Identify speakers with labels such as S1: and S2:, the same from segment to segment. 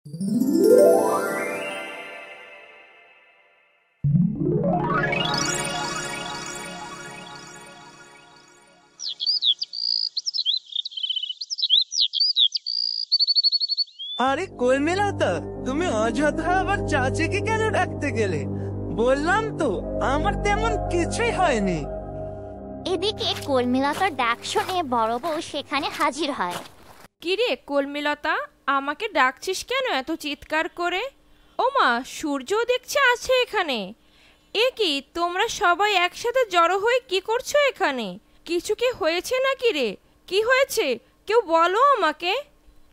S1: আরে কলমিলতা, তুমি অযথা আবার চাচিকে কেন ডাকতে গেলে? বললাম তো আমার তেমন কিছুই হয়নি।
S2: এদিকে কলমিলতার ডাক শুনে বড় বউ সেখানে হাজির হয়।
S3: কিরে কলমিলতা, আমাকে ডাকছিস কেন এত চিৎকার করে? ওমা, সূর্যও দেখছে আছে এখানে। এ কি, তোমরা সবাই একসাথে জড়ো হয়ে কি করছো এখানে? কিছু কি হয়েছে নাকি রে? কি হয়েছে কেউ বলো আমাকে।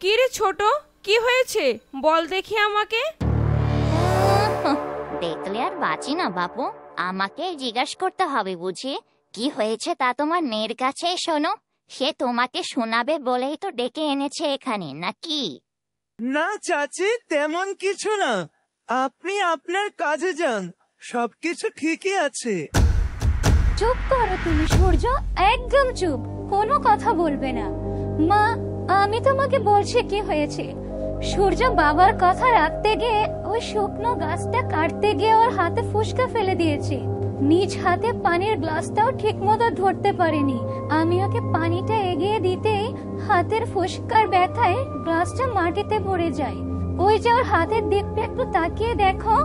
S3: কি রে ছোট, কি হয়েছে বল দেখি আমাকে।
S2: দেখলে আর বাঁচি না বাপু, আমাকে জিজ্ঞাসা করতে হবে বুঝি? কি হয়েছে তা তোমার মেয়ের কাছে শোনো, সে তোমাকে শোনাবে বলেই তো ডেকে এনেছে এখানে, নাকি?
S1: না চাচি, তেমন কিছু না। আপনি আপনার কাজে যান, সবকিছু ঠিকই আছে।
S4: চুপ করো তুমি সূর্য, একদম চুপ, কোনো কথা বলবে না। মা, আমি তোমাকে বলছি কি হয়েছে। সূর্য বাবার কথা রাখতে গিয়ে ওই শুকনো গাছটা কাটতে গিয়ে ওর হাতে ফুসকা ফেলে দিয়েছে। নিজ হাতে পানির গ্লাসটাও ঠিক মতো ধরতে পারেনি। আমি ওকে পানিটা এগিয়ে দিতেই হাতের ফুসকার ব্যথায় গ্লাসটা মাটিতে পড়ে যায়। ওই যে ওর হাতের দিকটা একটু তাকিয়ে দেখো।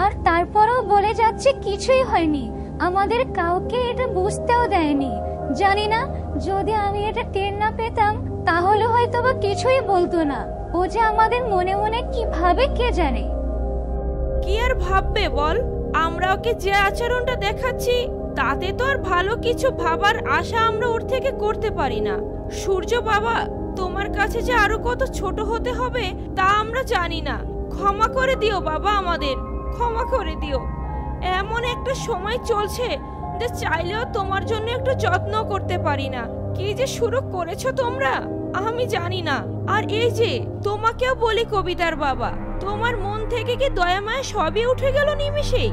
S4: আর তারপরেও বলে যাচ্ছে কিছুই হয়নি। আমাদের কাউকে এটা বুঝতেও দেয়নি। জানি না, যদি আমি এটা টের না পেতাম তাহলে হয়তো বা কিছুই বলতো না। ও যে আমাদের মনে মনে কি ভাবে কে জানে।
S3: কি আর ভাববে বল, আমরা ওকে যে আচরণটা দেখাচ্ছি তাতে তো আর ভালো কিছু ভাবার আশা আমরা ওর থেকে করতে পারি না। সূর্য বাবা, তোমার কাছে যে আরো কত ছোট হতে হবে তা আমরা জানি না। ক্ষমা করে দিও বাবা, আমাদের ক্ষমা করে দিও। এমন একটা সময় চলছে যে চাইলেও তোমার জন্য একটু যত্ন করতে পারি না। কি যে শুরু করেছো তোমরা আমি জানি না। আর এই যে তোমাকেও বলি কবিতার বাবা, তোমার মন থেকে কি দয়া মায়া সবই উঠে গেল নিমেষেই?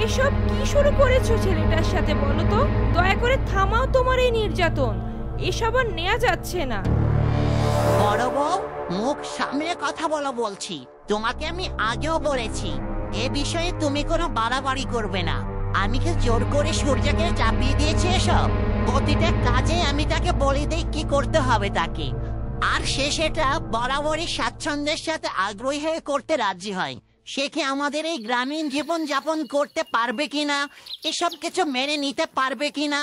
S3: এসব কি শুরু করেছো ছেলেটার সাথে বলো তো? দয়া করে থামাও তোমার এই নির্যাতন, এসব আর নেওয়া যাচ্ছে না।
S5: বড় বউ, মুখ সামনে কথা বলো বলছি। তোমাকে আমি আগেও বলেছি এ বিষয়ে তুমি কোনো বাড়াবাড়ি করবে না। আমি কি জোর করে সূর্যকে চাপিয়ে দিয়েছি এসব? প্রতিটা কাজে আমি তাকে বলে দেই কি করতে হবে তাকে, আর সে সেটা বরাবরই স্বাচ্ছন্দ্যের সাথে আগ্রহী হয়ে করতে রাজি হয়। সে কি আমাদের এই গ্রামীণ জীবন যাপন করতে পারবে কিনা, এসব কিছু মেনে নিতে পারবে কিনা,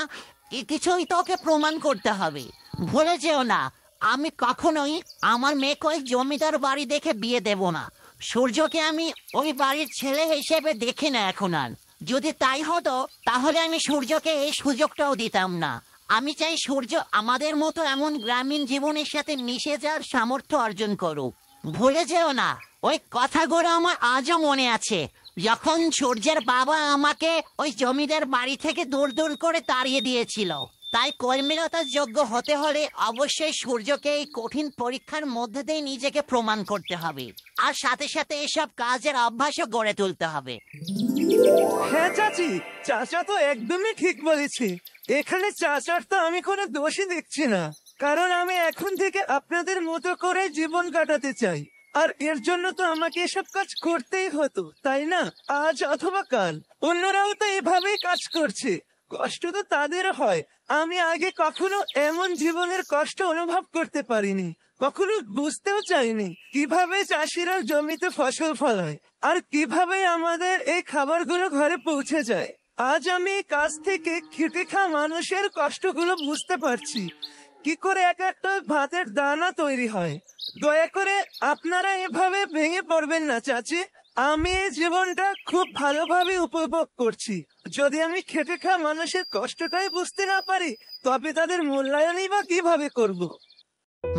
S5: কিছুই তো ওকে প্রমাণ করতে হবে। ভুলে যেও না, আমি কখনোই আমার মেয়েকে ওই জমিদার বাড়ি দেখে বিয়ে দেব না। সূর্যকে আমি ওই বাড়ির ছেলে হিসেবে দেখি না এখন আর। যদি তাই হতো তাহলে আমি সূর্যকে এই সুযোগটাও দিতাম না। আমি চাই সূর্য আমাদের মতো এমন গ্রামীণ জীবনের সাথে মিশে যাওয়ার সামর্থ্য অর্জন করুক। ভুলে যেও না, ওই কথাগুলো আমার আজও মনে আছে, যখন সূর্যের বাবা আমাকে ওই জমিদার বাড়ি থেকে দূর দূর করে তাড়িয়ে দিয়েছিল। তাই কর্মীরতার যোগ্য হতে হলে অবশ্যই সূর্যকে এই কঠিন পরীক্ষার মধ্যে দিয়ে নিজেকে প্রমাণ করতে হবে, আর সাথে সাথে এসব কাজের অভ্যাসও গড়ে তুলতে হবে।
S1: হ্যাঁ চাচি, চাচা তো একদমই ঠিক বলেছে। এখানে চাচার তো আমি কোনো দোষই দেখছি না, কারণ আমি এখন থেকে আপনাদের মতো করে জীবন কাটাতে চাই। আর এর জন্য তো আমাকে এসব কাজ করতেই হতো, তাই না? আজ অথবা কাল অন্যরাও তো এভাবেই কাজ করছে, কষ্ট তো তাদের হয়। আমি আগে কখনো এমন জীবনের কষ্ট অনুভব করতে পারিনি, কখনো বুঝতেও চাইনি কিভাবে চাষিরা জমিতে ফসল ফলায় আর কিভাবে আমাদের এই খাবারগুলো ঘরে পৌঁছে যায়। আজ আমি এই কাজ থেকে খেটে খাওয়া মানুষের কষ্টগুলো বুঝতে পারছি, কি করে এক একটা ভাতের দানা তৈরি হয়। দয়া করে আপনারা এভাবে ভেঙে পড়বেন না চাচি। আমি এই জীবনটা খুব ভালোভাবে উপভোগ করছি। যদি আমি খেটে খাওয়া মানুষের কষ্টটাই বুঝতে না পারি তবে তাদের মূল্যায়নই বা কিভাবে করব?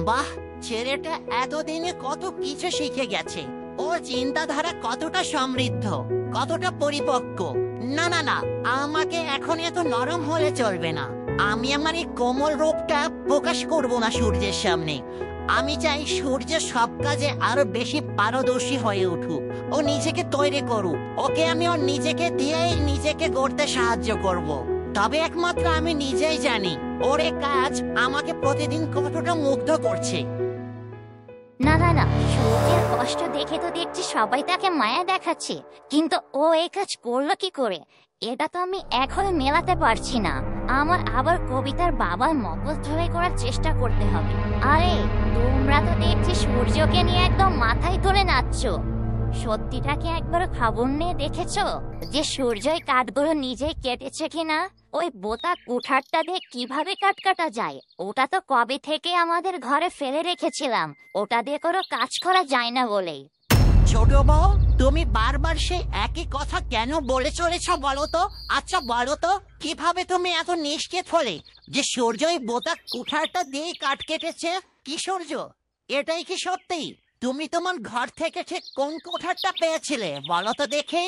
S5: বাহ, ছেলেটা এতদিনে কত কিছু শিখে গেছে। ও চিন্তাধারা কতটা সমৃদ্ধ, কতটা পরিপক্ক। না না না, আমাকে এখন এত নরম হলে চলবে না। আমি আমার এই কোমল রূপটা প্রকাশ করব না সূর্যের সামনে। আমি চাই সূর্য সব কাজে আরো বেশি পারদর্শী হয়ে উঠুক, ও নিজেকে তৈরি করুক। ওকে আমি ওর নিজেকে দিয়েই নিজেকে গড়তে সাহায্য করব। তবে একমাত্র আমি নিজেই জানি ওর এই কাজ আমাকে প্রতিদিন কতটা মুগ্ধ করছে।
S2: না না না, সূর্যের কষ্ট দেখে তো দেখছি সবাই তাকে মায়া দেখাচ্ছে, কিন্তু ও এই কাজ করলো কি করে এটা তো আমি এখন মেলাতে পারছি না। আমার আবার কবিতার বাবার মগজ ধরে করার চেষ্টা করতে হবে। আরে তোমরা তো দেখছি সূর্যকে নিয়ে একদম মাথায় তুলে নাচছো। সত্যিটাকে একবার খবর নিয়ে দেখেছো যে সূর্যই কাঠগুলো নিজেই কেটেছে কিনা? ওই বোতা কুঠারটা দিয়ে কিভাবে কাঠ কাটা যায় ওটা তো কবে থেকে আমাদের ঘরে ফেলে রেখেছিলাম, ওটা দিয়ে কোনো কাজ করা যায় না বলেই।
S5: ছোট বউ, তুমি বারবার সেই একই কথা কেন বলে চলেছ বলো তো? আচ্ছা বলো তো, কিভাবে তুমি এত নিশ্চিত হলে যে সূর্যই বোতা কুঠারটা দিয়ে কাঠ কেটেছে? কি সূর্য, এটাই কি সত্যি? তুমি তোমার ঘর থেকে ঠিক কোন কুঠারটা পেয়েছিলে বলো তো দেখে?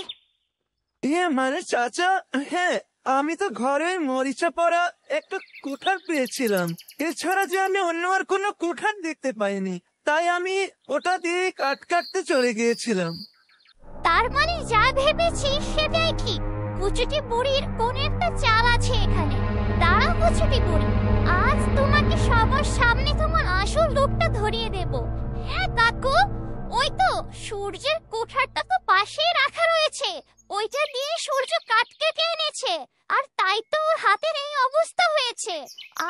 S1: মানে চাচা, হ্যাঁ আমি তো ঘরে মরিচা পড়া একটা কুঠার পেয়েছিলাম। এছাড়া যে আমি অন্য আর কোনো কুঠার দেখতে পাইনি, তাই আমি ওটা দিয়ে কাঠ কাটতে চলে গিয়েছিলাম।
S2: তার মানে যা ভেবেছি সেটাই ঠিক। কুচুটি বুড়ির কোন একটা চাল আছে এখানে। দাঁড়াও কুচুটি বুড়ি, আজ তোমাকে সবার সামনে তোমার আসল রূপটা ধরিয়ে দেব। হ্যাঁ কাকু, ওই তো সূর্যের কুঠারটা তো পাশেই রাখা রয়েছে, ওইটা দিয়ে সূর্য কাঠ কেটে এনেছে, আর তাই তো ওর হাতের এই অবস্থা হয়েছে।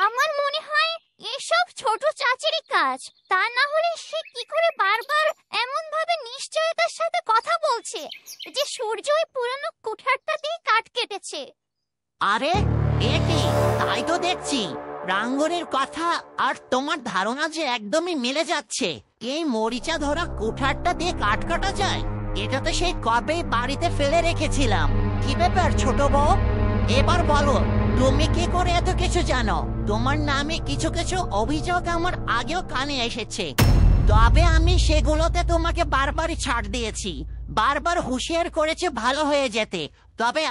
S2: আমার মনে হয় এসব ছোট চাচিরই কাজ, তা না হলে সে কি করে বারবার এমন ভাবে নিশ্চয়তার সাথে কথা বলছে যে সূর্য ওই পুরনো কুঠারটা দিয়ে কাঠ কেটেছে।
S5: আরে এ কি, তাই তো দেখছি রাঙ্গনের কথা আর তোমার ধারণা যে একদমই মিলে যাচ্ছে। এই মরিচা ধরা কুঠারটা দিয়ে কাঠ কাটা যায়? এটা তো সেই কবে বাড়িতে ফেলে রেখেছিলাম। কি ব্যাপার ছোট বউ, এবার বলো তুমি কি করে এত কিছু জানো? তোমার নামে কিছু কিছু অভিযোগ আমার আগেও কানে এসেছে, তবে আমি সেগুলোতে তোমাকে বারবারই ছাড় দিয়েছি, বারবার হুঁশিয়ার করেছে ভালো হয়ে যেতে। তবে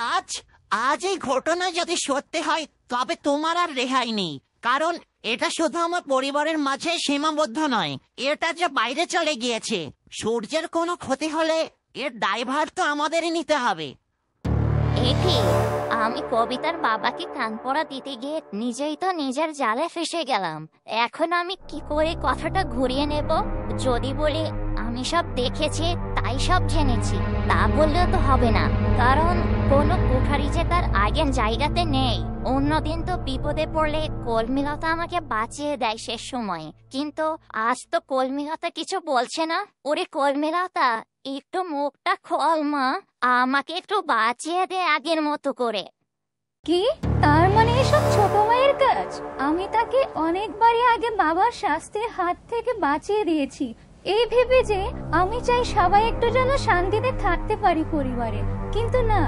S5: আজ এই ঘটনা যদি সত্যি হয় তবে তোমার আর রেহাই নেই, কারণ এটা শুধু আমার পরিবারের মাঝে সীমাবদ্ধ নয়, এটা যে বাইরে চলে গিয়েছে। সূর্যের কোনো ক্ষতি হলে এর দায়ভার তো আমাদেরই নিতে হবে।
S2: একি, আমি কবিতার বাবাকে কান পড়া দিতে গিয়ে নিজেই তো নিজের জালে ফেসে গেলাম। এখন আমি কি করে কথাটা ঘুরিয়ে নেব? যদি বলি আমি সব দেখেছি তাই সব জেনেছি, তা বললেও তো হবে না, কারণ কোনো কুঠারি যে তার আগের জায়গাতে নেই। অন্যদিন তো বিপদে পড়লে কলমিলতা আমাকে বাঁচিয়ে দেয় শেষ সময়, কিন্তু আজ তো কলমিলতা কিছু বলছে না। ওরে কলমিলতা, একটু মুখটা খোল মা, আমাকে একটু বাঁচিয়ে দে আগের মতো করে।
S4: কি, তার মানে এসব ছোট মায়ের কাজ? আমি তাকে অনেকবারই আগে বাবার শাস্তির হাত থেকে বাঁচিয়ে দিয়েছি, এই ভেবে যে আমি চাই সবাই একটু যেন শান্তিতে থাকতে পারি পরিবারে। কিন্তু না,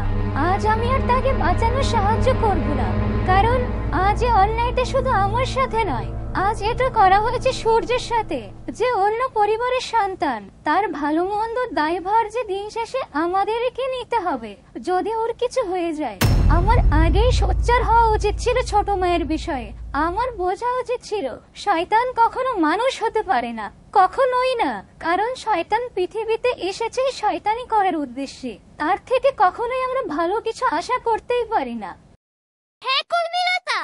S4: আজ আমি আর তাকে বাঁচানোর সাহায্য করব না, কারণ আজ এই অন্যায়টা শুধু আমার সাথে নয়, আজ এটা করা হয়েছে সূর্যের সাথে, যে অন্য পরিবারের সন্তান। তার ভালো মন্দ দায়ভার যে দিন শেষে আমাদেরকে নিতে হবে যদি ওর কিছু হয়ে যায়। আমার আগেই সোচ্চার হওয়া উচিত ছিল ছোট মায়ের বিষয়ে। আমার বোঝা উচিত ছিল শয়তান কখনো মানুষ হতে পারে না, কখনোই না, কারণ শয়তান পৃথিবীতে এসেছে শয়তানি করার উদ্দেশ্যে। তার থেকে কখনোই আমরা ভালো কিছু আশা করতেই পারি না।
S2: হ্যাঁ কলমিলতা,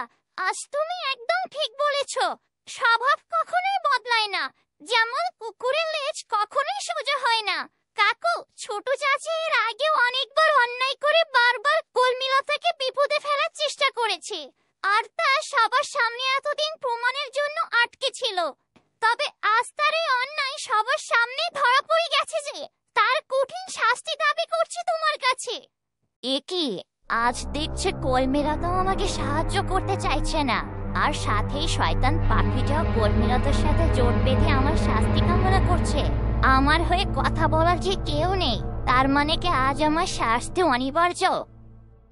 S2: আজ তুমি একদম ঠিক বলেছো। স্বভাব কখনোই বদলায় না, যেমন কুকুরের লেজ কখনোই সোজা হয় না। কাকু, ছোট চাচি এর আগেও অনেকবার অন্যায় করে বারবার কলমিলতাকে বিপদে ফেলার চেষ্টা করেছে, আর তা সবার সামনে এতদিন প্রমাণের জন্য আটকে ছিল। তবে আজ তার এই অন্যায় সবার সামনে ধরা পড়ে গেছে যে তার কঠিন শাস্তি দাবি করছে তোমার কাছে। একই, আজ দেখছে কলমিলতাও আমাকে সাহায্য করতে চাইছে না, আর সাথেই শয়তান পাখিটাও কলমিলতার সাথে জোট বেঁধে আমার শাস্তি কামনা করছে। আমার হয়ে কথা বলার যে কেউ নেই, তার মানে কি আজ আমার শাস্তি অনিবার্য?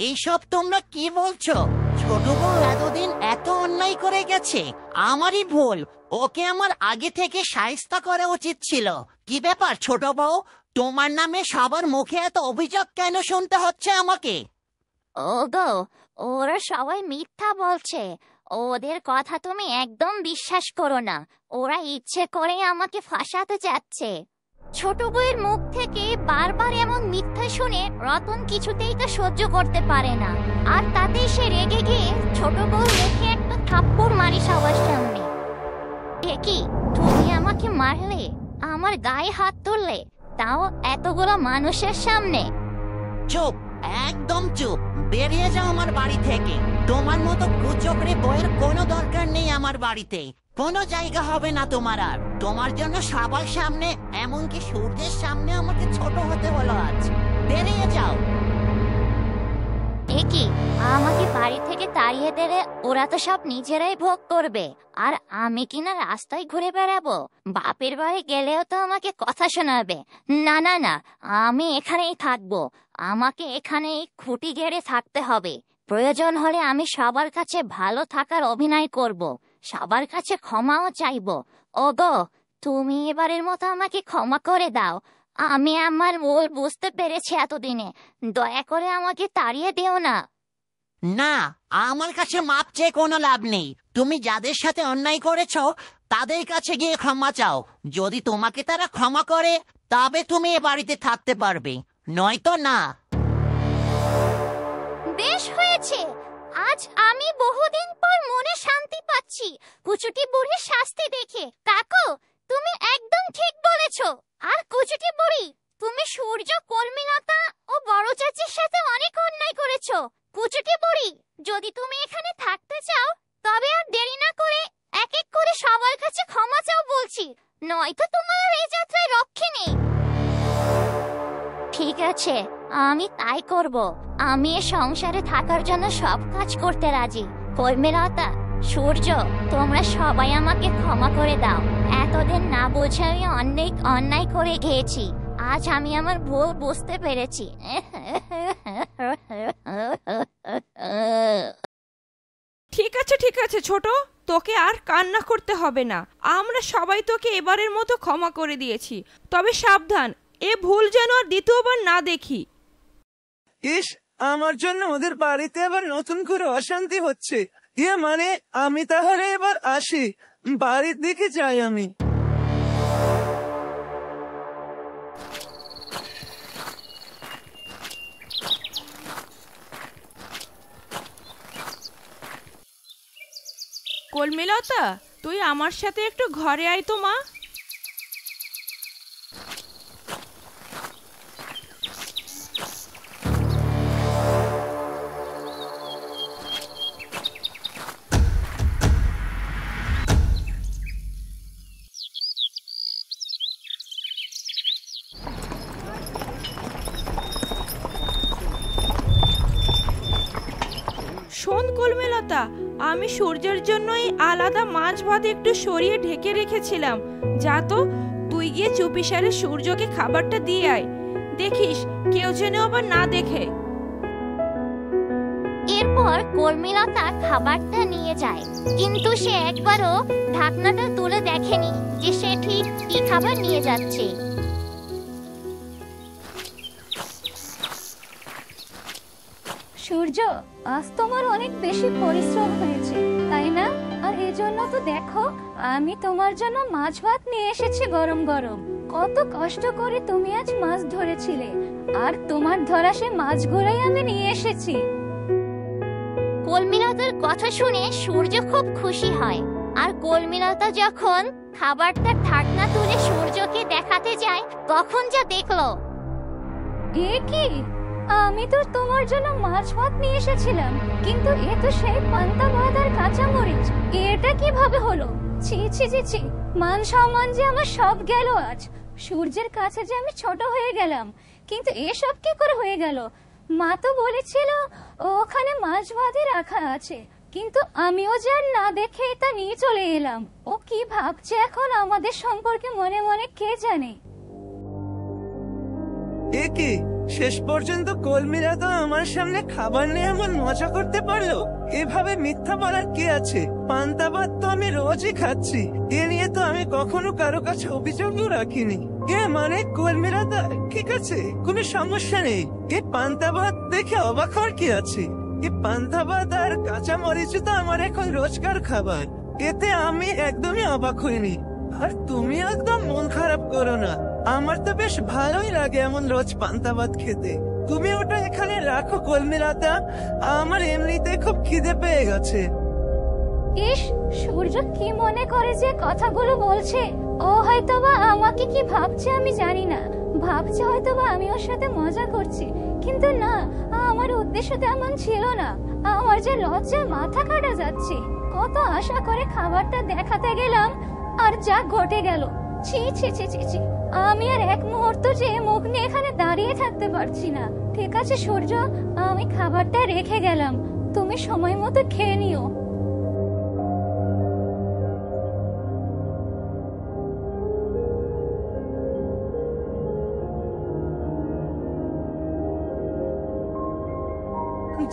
S5: এইসব তোমরা কি বলছো? ছোট বউ এতদিন এত অন্যায় করে গেছে, আমারই ভুল, ওকে আমার আগে থেকে শায়েস্তা করা উচিত ছিল। কি ব্যাপার ছোট বউ, তোমার নামে সবার মুখে এত অভিযোগ কেন শুনতে হচ্ছে আমাকে?
S2: ওগো, ওরা সবাই মিথ্যা বলছে, ওদের কথা তুমি একদম বিশ্বাস করো না, ওরা ইচ্ছে করে আমাকে ফাঁসাতে চাচ্ছে। ছোট বউয়ের মুখ থেকে বারবার এমন মিথ্যা শুনে রতন কিছুতেই তা সহ্য করতে পারে না, আর তাতে সে রেগে গিয়ে ছোট বউর মুখে একটা থাপ্পড় মারি সবার সামনে। একি, তুমি আমাকে মারলে? আমার গায়ে হাত তুললে, তাও এতগুলো মানুষের সামনে।
S5: চুপ, একদম চুপ, বেরিয়ে যাও আমার বাড়ি থেকে। তোমার মতো কুচক্রে বইয়ের কোনো দরকার নেই আমার বাড়িতে। কোনো জায়গা হবে না তোমার আর। তোমার জন্য সবার সামনে, এমনকি সূর্যের সামনে আমাকে ছোট হতে হলো আজ। বেরিয়ে যাও।
S2: একি, আমাকে বাড়ি থেকে তাড়িয়ে দিলে ওরা তো সব নিজেরাই ভোগ করবে, আর আমি কিনা রাস্তায় ঘুরে বেড়াবো? বাপের বাড়ি গেলেও তো আমাকে কথা শোনাবে। না না না, আমি এখানেই থাকবো। আমাকে এখানেই খুঁটি গেড়ে থাকতে হবে। প্রয়োজন হলে আমি সবার কাছে ভালো থাকার অভিনয় করব, সবার কাছে ক্ষমাও চাইবো। ওগো, তুমি এবারের মতো আমাকে ক্ষমা করে দাও। আমি আমার ভুল বুঝতে পেরেছি এতদিনে। দয়া করে আমাকে তাড়িয়ে দিও না।
S5: না, আমার কাছে মাপ চেয়ে কোনো লাভ নেই। তুমি যাদের সাথে অন্যায় করেছো তাদের কাছে গিয়ে ক্ষমা চাও। যদি তোমাকে তারা ক্ষমা করে তবে তুমি এ বাড়িতে থাকতে পারবে, নয়তো না।
S2: বেশ হয়েছে, আজ আমি বহুদিন পর মনে শান্তি পাচ্ছি কুচুটি বুড়ির শাস্তি দেখে। কাকু, তুমি একদম ঠিক বলেছো। আর কুচুটি বুড়ি, তুমি সূর্য, কলমিলতা ও বড় চাচির সাথে অনেক অন্যায় করেছো। কুচুটি বুড়ি, যদি তুমি এখানে থাকতে চাও তবে আর দেরি না করে এক এক করে সবার কাছে ক্ষমা চাও বলছি, নয়তো তোমার এই যাত্রায় রক্ষে নেই। ঠিক আছে, আমি তাই করব। আমি এ সংসারে থাকার জন্য সব কাজ করতে রাজি। কলমিলতা, সূর্য, তোমরা সবাই আমাকে ক্ষমা করে দাও। এতদিন না বুঝে আমি অনেক অন্যায় করে গিয়েছি। আজ আমি আমার ভুল বুঝতে পেরেছি।
S3: ঠিক আছে ছোট, তোকে আর কান্না করতে হবে না। আমরা সবাই তোকে এবারের মতো ক্ষমা করে দিয়েছি। তবে সাবধান, এ ভুল যেন আর দ্বিতীয়বার না দেখি।
S1: ইস, আমার জন্য ওদের বাড়িতে আবার নতুন করে অশান্তি হচ্ছে। মানে আমি তাহলে এবার আসি, বাড়ির দিকে যাই আমি।
S3: কলমিলতা, তুই আমার সাথে একটু ঘরে আয় তো মা। শোন কলমিলতা, আমি সূর্যের জন্যই আলাদা মাছ ভাত একটু সরিয়ে ঢেকে রেখেছিলাম। যা তো, তুই গিয়ে চুপিসারে সূর্যকে খাবারটা দিয়ে আয়। দেখিস কেউ যেন আবার না দেখে।
S2: এরপর কলমিলতা খাবারটা নিয়ে যায়, কিন্তু সে একবারও ঢাকনাটা তুলে দেখেনি যে সে ঠিক কি খাবার নিয়ে যাচ্ছে।
S4: সূর্য, আজ তোমার অনেক বেশি পরিশ্রম হয়েছে, তাই না? আর এজন্য তো দেখো, আমি তোমার জন্য মাছ ভাত নিয়ে এসেছি গরম গরম। কত কষ্ট করে তুমি আজ মাছ ধরেছিলে, আর তোমার ধরা সে মাছগুলোই আমি নিয়ে এসেছি।
S2: কলমিলতার কথা শুনে সূর্য খুব খুশি হয়। আর কলমিলতা যখন খাবারটা ঢাকনা তুলে সূর্যকে দেখাতে যায়, তখন যা দেখলো।
S4: এ কি? আমি তো তোমার জন্য মাছ ভাত নিয়ে এসেছিলাম, কিন্তু এ তো সেই পান্তা ভাত আর কাঁচা মরিচ। এটা কিভাবে হলো? ছি ছি ছি ছি, মান সম্মান যে আমার সব গেল আজ। সূর্যের কাছে যে আমি ছোট হয়ে গেলাম, কিন্তু এসব কি করে হয়ে গেল? মা তো বলেছিল ওখানে মাছ ভাতই রাখা আছে, কিন্তু আমিও যে আর না দেখে তা নিয়ে চলে এলাম। ও কি ভাবছে এখন আমাদের সম্পর্কে মনে মনে কে জানে।
S1: এ কি, শেষ পর্যন্ত কলমিলতা আমার সামনে খাবার নিয়ে এমন মজা করতে পারলো? এভাবে মিথ্যা বলার কি আছে? পান্তা ভাত তো আমি রোজই খাচ্ছি, এ নিয়ে তো আমি কখনো কারো কাছে অভিযোগও রাখিনি। মানে কলমিলতা, ঠিক আছে, কোনো সমস্যা নেই। এই পান্তা ভাত দেখে অবাক হওয়ার কি আছে? এই পান্তা ভাত আর কাঁচা মরিচ তো আমার এখন রোজকার খাবার, এতে আমি একদমই অবাক হইনি। আর তুমি একদম মন খারাপ করো না, আমার তো বেশ ভালোই লাগে এমন রোজ পান্তা ভাত খেতে। তুমি ওটা এখানে রাখো কলমিলতা, আমার এমনিতে খুব খিদে পেয়ে গেছে।
S4: ইস, সূর্য কি মনে করে যে কথাগুলো বলছে, ও হয়তোবা আমাকে কি ভাবছে আমি জানি না, ভাবছে হয়তোবা আমি ওর সাথে মজা করছি, কিন্তু না, আমার উদ্দেশ্য তেমন ছিল না। আমার যে লজ্জায় মাথা কাটা যাচ্ছে, কত আশা করে খাবারটা দেখাতে গেলাম, আর যা ঘটে গেল। ছি ছি ছি ছি ছি, আমি আর এক মুহূর্ত যে মুখ নিয়ে এখানে দাঁড়িয়ে থাকতে পারছি না। ঠিক আছে সূর্য, আমি খাবারটা রেখে গেলাম, তুমি সময় মতো খেয়ে নিও।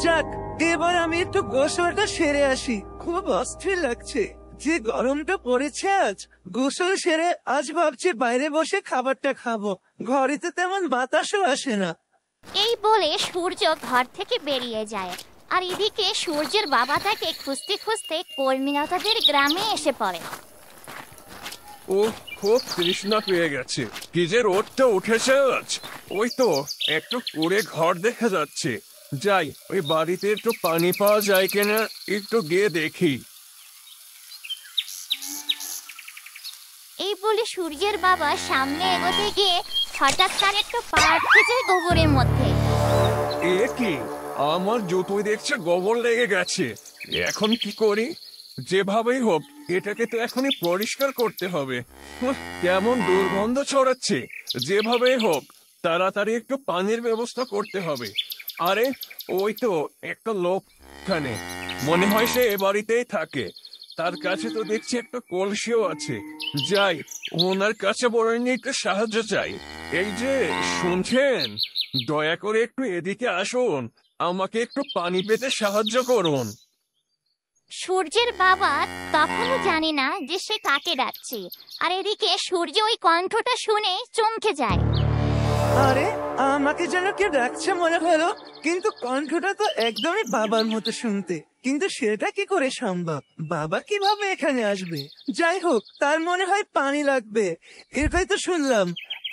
S1: যাক, এবার আমি একটু গোসলটা সেরে আসি, খুব অস্থির লাগছে। যে গরমটা পড়েছে আজ, গোসল সেরে আজ ভাবছি বাইরে বসে খাবারটা খাবো, ঘরে তো তেমন বাতাসও আসে না।
S2: এই বলে সূর্য ঘর থেকে বেরিয়ে যায়। আর এদিকে সূর্যের বাবা তাকে খুঁজতে খুঁজতে কর্মীলতাদের গ্রামে এসে পড়ে।
S6: ও খুব তৃষ্ণা পেয়ে গেছে, কি যে রোদটা উঠেছে আজ। ওই তো একটু করে ঘর দেখা যাচ্ছে, যাই ওই বাড়িতে একটু পানি পাওয়া যায় কিনা একটু গিয়ে দেখি।
S2: এই বলে সূর্যের বাবা সামনে এগোতে গিয়ে হঠাৎ তার একটু পা আটকে যায় গোবরের মধ্যে।
S6: এ কি, আমার জুতোয় দেখছে গোবর লেগে গেছে, এখন কি করি? যেভাবেই হোক এটাকে তো এখনই পরিষ্কার করতে হবে। কেমন দুর্গন্ধ ছড়াচ্ছে, যেভাবেই হোক তাড়াতাড়ি একটু পানির ব্যবস্থা করতে হবে। আরে ওই তো একটা লোক এখানে, মনে হয় সে এ বাড়িতেই থাকে। তার কাছে তো দেখছি একটা কলসিও আছে, যাই ওনার কাছে বড় নিয়ে একটু সাহায্য চাই। এই যে শুনছেন, দয়া করে একটু এদিকে আসুন, আমাকে একটু পানি পেতে সাহায্য করুন।
S2: সূর্যের বাবা তখনও জানে না যে সে কাকে ডাকছে। আর এদিকে সূর্য ওই কণ্ঠটা শুনে চমকে যায়।
S1: আরে, আমাকে যেন কে ডাকছে মনে হলো, কিন্তু কণ্ঠটা তো একদমই বাবার মতো শুনতে। কিন্তু সেটা কি করে সম্ভব? বাবা কিভাবে এখানে আসবে? যাই হোক, তার মনে হয় পানি লাগবে, এটাই তো শুনলাম।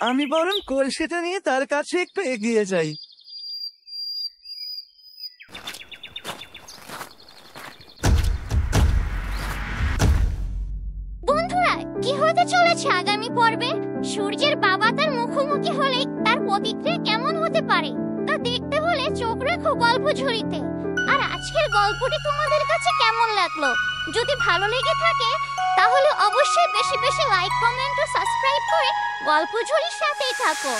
S1: আমি বরং কলসিটা নিয়ে তার কাছে একটু এগিয়ে যাই।
S2: বন্ধুরা, কি হতে চলেছে আগামী পর্বে? সূর্যের বাবা তার মুখোমুখি হলে তার প্রতিক্রিয়া কেমন হতে পারে তা দেখতে হলে চোখ রাখো গল্প ঝুড়িতে। আর আজকের গল্পটি তোমাদের কাছে কেমন লাগলো? যদি ভালো লেগে থাকে তাহলে অবশ্যই বেশি বেশি লাইক, কমেন্ট ও সাবস্ক্রাইব করে গল্প ঝুড়ির সাথেই থাকো।